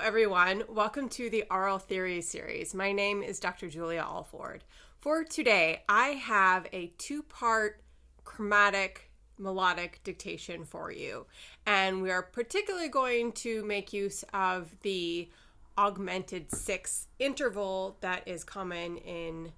everyone. Welcome to the Aural Theory series. My name is Dr. Julia Alford. For today, I have a two-part chromatic melodic dictation for you. And we are particularly going to make use of the augmented sixth interval that is common in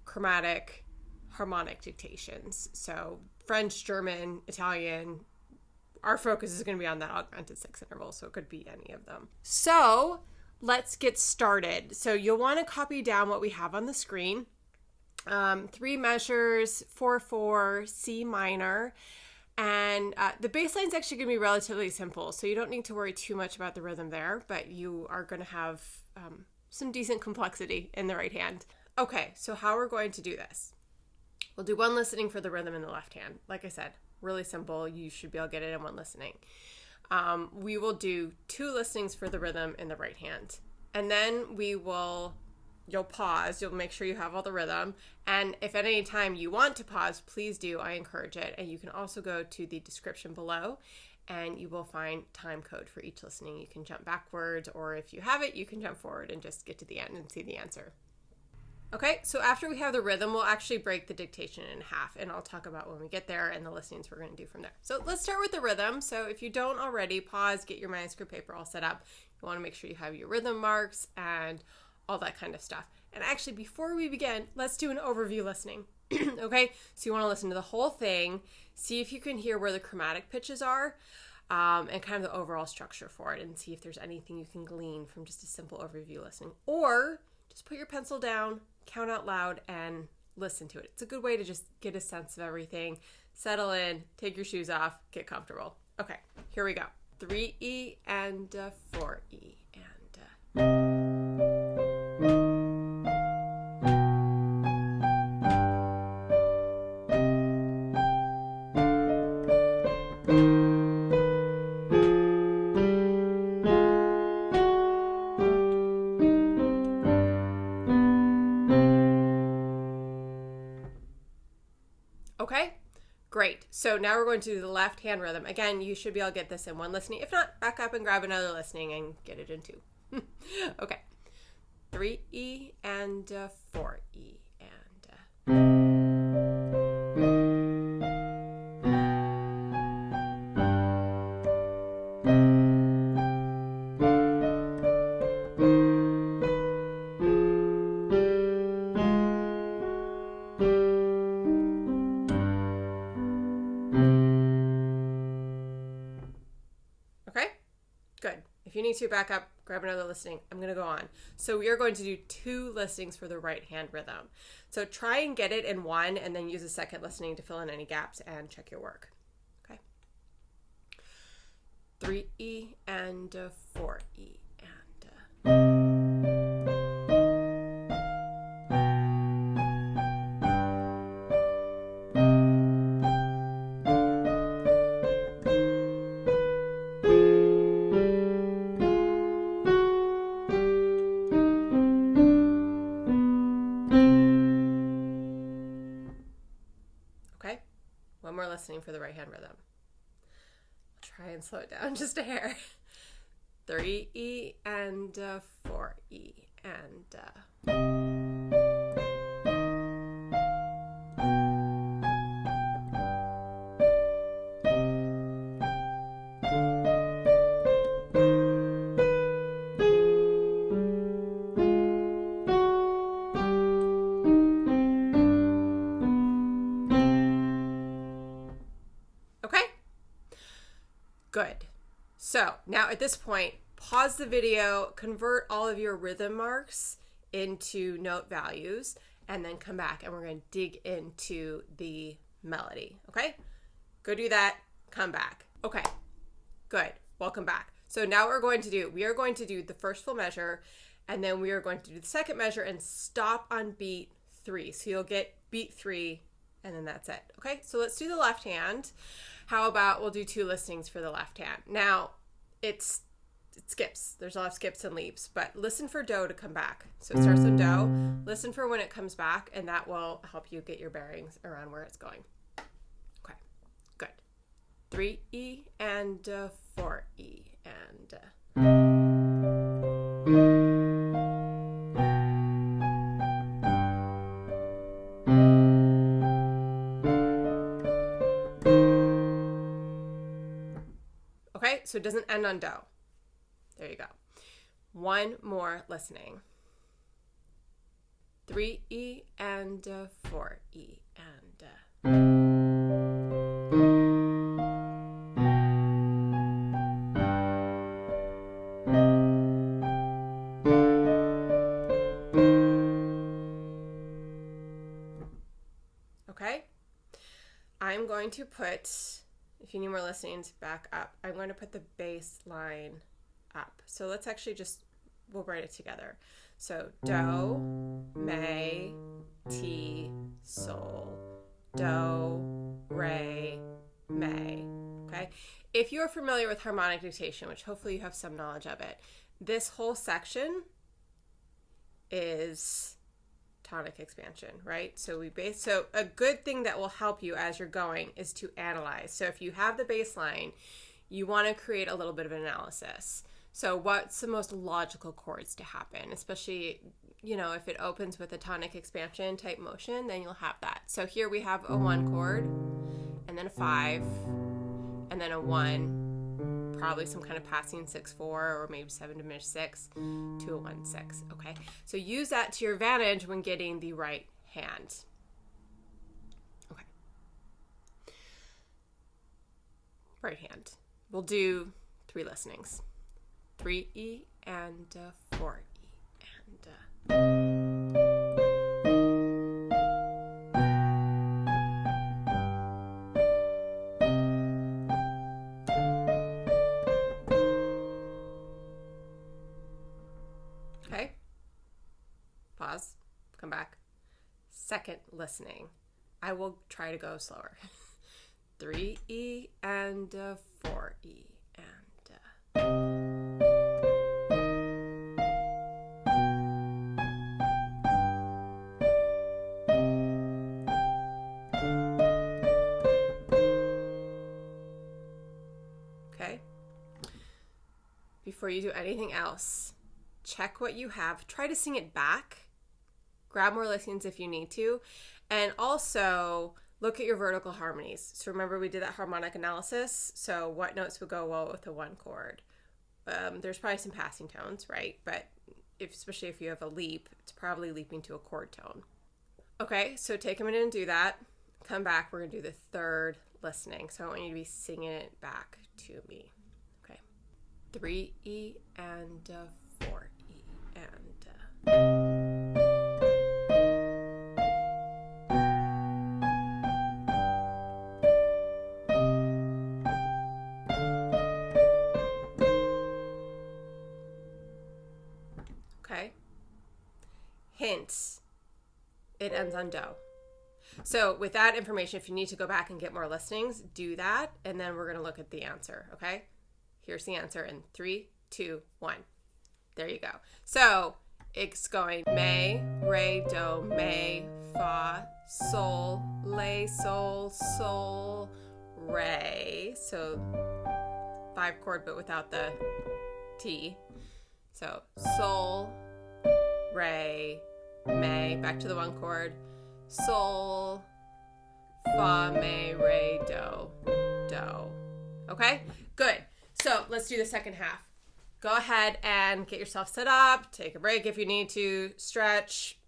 chromatic harmonic dictations. So French, German, Italian, our focus is going to be on that augmented sixth interval, so it could be any of them. So let's get started. So you'll want to copy down what we have on the screen. 3 measures, 4/4, C minor, and the bass line is actually going to be relatively simple, so you don't need to worry too much about the rhythm there, but you are going to have some decent complexity in the right hand. Okay, so how we're going to do this. We'll do one listening for the rhythm in the left hand. Like I said, really simple. You should be able to get it in one listening. We will do 2 listenings for the rhythm in the right hand. And then you'll pause. You'll make sure you have all the rhythm. And if at any time you want to pause, please do. I encourage it. And you can also go to the description below and you will find time code for each listening. You can jump backwards, or if you have it, you can jump forward and just get to the end and see the answer. Okay, so after we have the rhythm, we'll actually break the dictation in half, and I'll talk about when we get there and the listenings we're going to do from there. So let's start with the rhythm. So if you don't already, pause, get your manuscript paper all set up. You want to make sure you have your rhythm marks and all that kind of stuff. And actually, before we begin, let's do an overview listening. Okay, so you want to listen to the whole thing, see if you can hear where the chromatic pitches are, and kind of the overall structure for it, and see if there's anything you can glean from just a simple overview listening. Or just put your pencil down, count out loud, and listen to it. It's a good way to just get a sense of everything, settle in, take your shoes off, get comfortable. Okay, here we go. 3E and 4E and Okay, great. So now we're going to do the left hand rhythm. Again, you should be able to get this in one listening. If not, back up and grab another listening and get it in 2. Okay, 3E and 4E and Good. If you need to back up, grab another listening. I'm going to go on. So we are going to do 2 listenings for the right hand rhythm. So try and get it in one and then use a second listening to fill in any gaps and check your work. Okay. 3E and 4E and one more listening for the right hand rhythm. I'll try and slow it down just a hair. 3E and 4E and Good. So now at this point, pause the video, convert all of your rhythm marks into note values, and then come back and we're going to dig into the melody. Okay? Go do that. Come back. Okay. Good. Welcome back. So now what we are going to do the first full measure, and then we are going to do the second measure and stop on beat 3. So you'll get beat 3, and then that's it. Okay? So let's do the left hand. How about we'll do 2 listenings for the left hand. Now, it skips. There's a lot of skips and leaps, but listen for do to come back. So it starts on do. Listen for when it comes back, and that will help you get your bearings around where it's going. Okay, good. 3E and 4E and So it doesn't end on do. There you go. One more listening. 3E and 4E and okay? I'm going to put, if you need more listenings, back up. I'm going to put the bass line up. So let's actually we'll write it together. So do, me, ti, sol, do, re, me. Okay? If you're familiar with harmonic dictation, which hopefully you have some knowledge of it, this whole section is tonic expansion, right? So a good thing that will help you as you're going is to analyze. So if you have the bass line, you want to create a little bit of an analysis. So what's the most logical chords to happen, especially, if it opens with a tonic expansion type motion, then you'll have that. So here we have a 1 chord, and then a 5, and then a 1, probably some kind of passing 6/4 or maybe 7 diminished 6 to a 1/6. Okay, so use that to your advantage when getting the right hand. Okay, right hand. We'll do 3 listenings. 3E and 4E and okay. Pause. Come back. Second listening. I will try to go slower. 3E and 4E and okay. Before you do anything else, check what you have. Try to sing it back. Grab more listenings if you need to. And also look at your vertical harmonies. So remember we did that harmonic analysis. So what notes would go well with a 1 chord? There's probably some passing tones, right? But especially if you have a leap, it's probably leaping to a chord tone. Okay, so take a minute and do that. Come back. We're going to do the third listening. So I want you to be singing it back to me. Okay. 3E and 4E and okay. Hint. It ends on do. So with that information, if you need to go back and get more listenings, do that. And then we're going to look at the answer. Okay. Here's the answer in 3, 2, 1. There you go. So it's going me, re, do, me, fa, sol, le, sol, sol, re. So 5 chord, but without the T. So sol, re, me, back to the 1 chord, sol, fa, me, re, do, do. Okay, good. So let's do the second half. Go ahead and get yourself set up. Take a break if you need to. Stretch.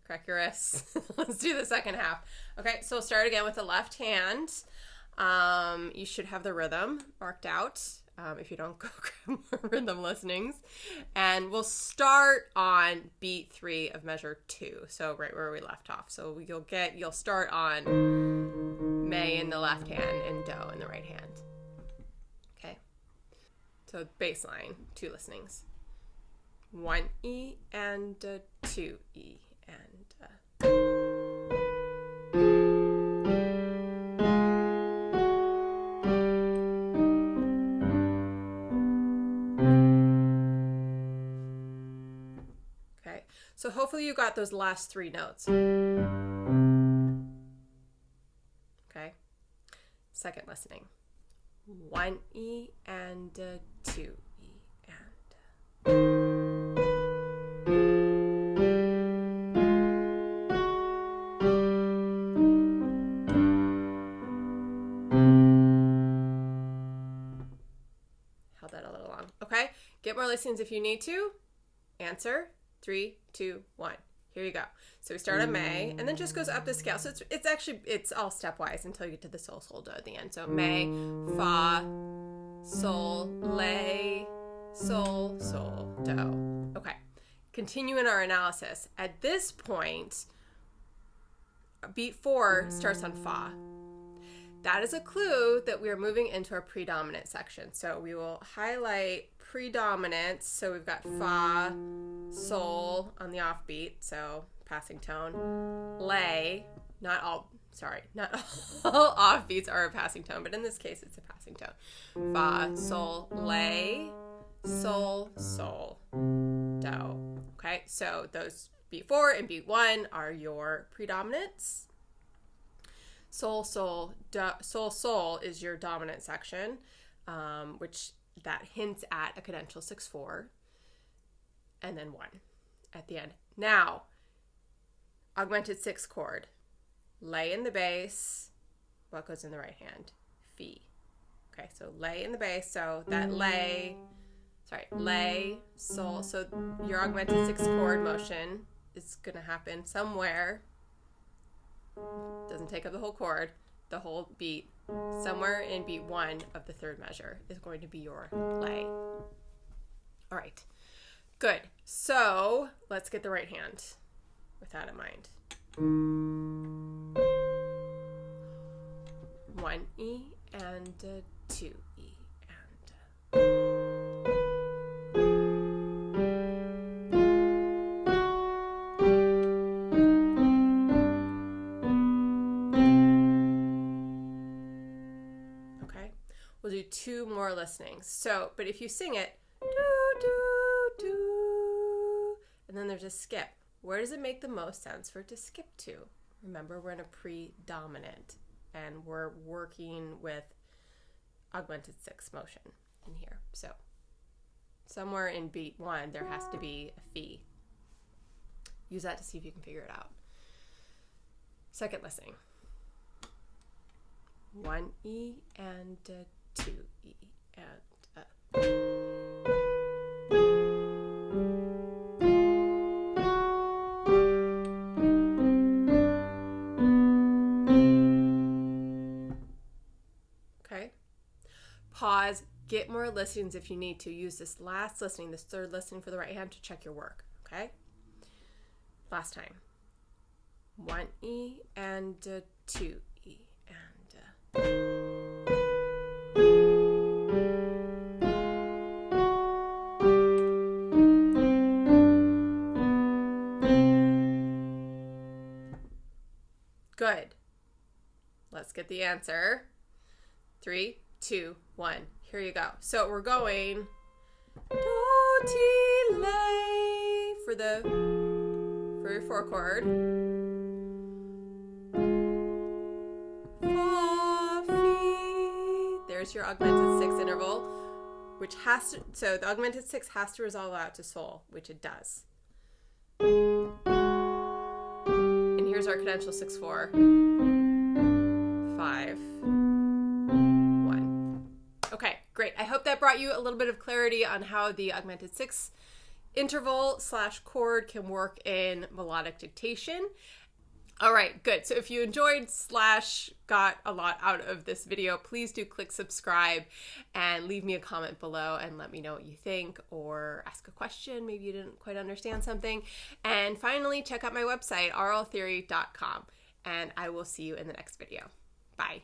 Crack your wrists. Let's do the second half. Okay, so we'll start again with the left hand. You should have the rhythm marked out. If you don't, go grab more rhythm listenings. And we'll start on beat 3 of measure 2. So right where we left off. So you'll start on me in the left hand and do in the right hand. Okay. So bass line, 2 listenings. 1E and 2E and okay. So hopefully you got those last 3 notes. Okay. Second listening. 1E and 2E and held that a little long. Okay, get more listings if you need to. Answer, 3, 2, 1. Here you go. So we start on May, and then just goes up the scale. So it's all stepwise until you get to the sol, sol, do at the end. So May, fa, sol, lay, sol, sol, do. Okay, continue in our analysis. At this point, beat 4 starts on fa. That is a clue that we are moving into our predominant section. So we will highlight predominance. So we've got fa, sol on the offbeat, so passing tone. Lay, not all offbeats are a passing tone, but in this case it's a passing tone. Fa, sol, lay, sol, sol, do. Okay, so those beat 4 and beat 1 are your predominants. Sol, sol, do, sol, sol is your dominant section, which that hints at a cadential 6/4, and then 1 at the end. Now, augmented 6 chord. Lay in the bass. What goes in the right hand? Fi. Okay, so lay in the bass. So that lay, sol. So your augmented 6 chord motion is going to happen somewhere. Doesn't take up the whole chord, the whole beat. Somewhere in beat 1 of the third measure is going to be your lay. All right, good. So let's get the right hand with that in mind. 1 E and 2 E and we'll do 2 more listenings. So, but if you sing it, do, do, do, and then there's a skip, where does it make the most sense for it to skip to? Remember, we're in a predominant, and we're working with augmented 6 motion in here. So, somewhere in beat 1, there has to be a fi. Use that to see if you can figure it out. Second listening. 1 E and 2 E and okay. Pause. Get more listenings if you need to. Use this last listening, this third listening for the right hand to check your work. Okay. Last time. 1 E and 2 E and good. Let's get the answer. 3, 2, 1. Here you go. So we're going do, ti, lay for your 4 chord. Fa, fi. There's your augmented 6 interval, which has to, so the augmented 6 has to resolve out to sol, which it does. And here's our cadential 6/4, 5, 1. Okay, great. I hope that brought you a little bit of clarity on how the augmented 6 interval / chord can work in melodic dictation. All right, good. So if you enjoyed / got a lot out of this video, please do click subscribe and leave me a comment below and let me know what you think, or ask a question. Maybe you didn't quite understand something. And finally, check out my website, auraltheory.com, and I will see you in the next video. Bye.